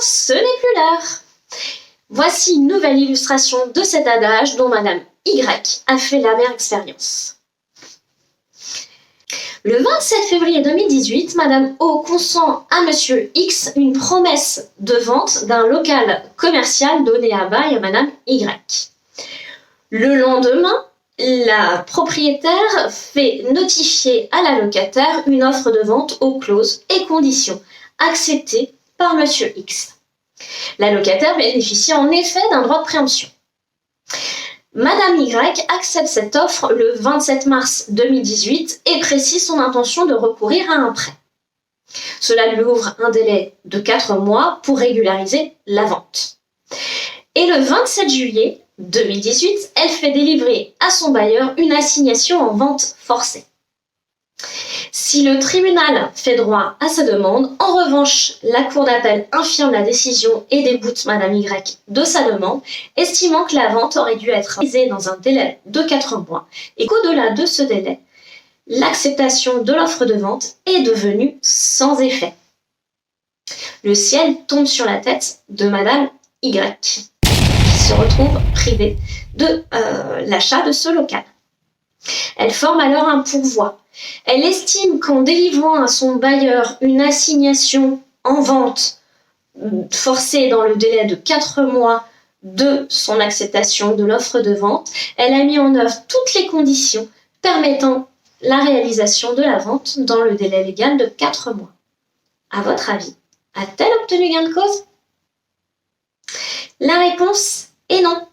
ce n'est plus l'heure. Voici une nouvelle illustration de cet adage dont Madame Y a fait l'amère expérience. Le 27 février 2018, Madame O consent à Monsieur X une promesse de vente d'un local commercial donné à bail à Madame Y. Le lendemain, la propriétaire fait notifier à la locataire une offre de vente aux clauses et conditions acceptées par Monsieur X. La locataire bénéficie en effet d'un droit de préemption. Madame Y accepte cette offre le 27 mars 2018 et précise son intention de recourir à un prêt. Cela lui ouvre un délai de 4 mois pour régulariser la vente. Et le 27 juillet 2018, elle fait délivrer à son bailleur une assignation en vente forcée. Si le tribunal fait droit à sa demande, en revanche, la cour d'appel infirme la décision et déboute Madame Y de sa demande, estimant que la vente aurait dû être réalisée dans un délai de 4 mois et qu'au-delà de ce délai, l'acceptation de l'offre de vente est devenue sans effet. Le ciel tombe sur la tête de Madame Y, qui se retrouve privée de l'achat de ce local. Elle forme alors un pourvoi. Elle estime qu'en délivrant à son bailleur une assignation en vente forcée dans le délai de 4 mois de son acceptation de l'offre de vente, elle a mis en œuvre toutes les conditions permettant la réalisation de la vente dans le délai légal de 4 mois. À votre avis, a-t-elle obtenu gain de cause? La réponse est non.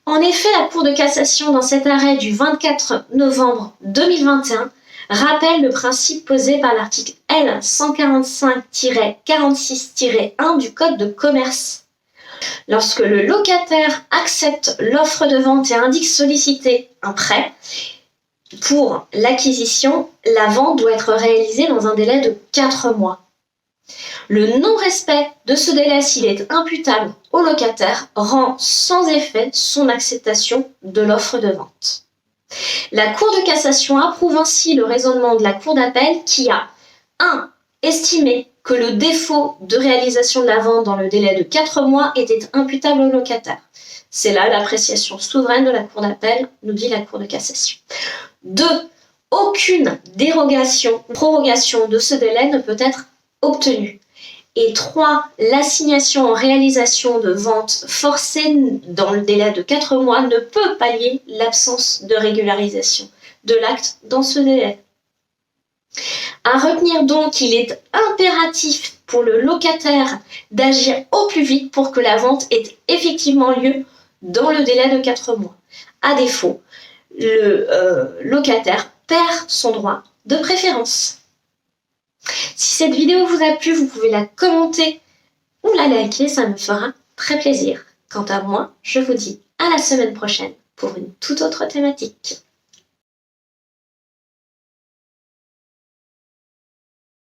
En effet, la Cour de cassation, dans cet arrêt du 24 novembre 2021, rappelle le principe posé par l'article L. 145-46-1 du Code de commerce. Lorsque le locataire accepte l'offre de vente et indique solliciter un prêt, pour l'acquisition, la vente doit être réalisée dans un délai de 4 mois. Le non-respect de ce délai, s'il est imputable au locataire, rend sans effet son acceptation de l'offre de vente. La Cour de cassation approuve ainsi le raisonnement de la Cour d'appel qui a 1. Estimé que le défaut de réalisation de la vente dans le délai de 4 mois était imputable au locataire. C'est là l'appréciation souveraine de la Cour d'appel, nous dit la Cour de cassation. 2. Aucune dérogation, prorogation de ce délai ne peut être obtenue. Et 3. L'assignation en réalisation de vente forcée dans le délai de 4 mois ne peut pallier l'absence de régularisation de l'acte dans ce délai. À retenir donc qu'il est impératif pour le locataire d'agir au plus vite pour que la vente ait effectivement lieu dans le délai de 4 mois. À défaut, le locataire perd son droit de préférence. Si cette vidéo vous a plu, vous pouvez la commenter ou la liker, ça me fera très plaisir. Quant à moi, je vous dis à la semaine prochaine pour une toute autre thématique.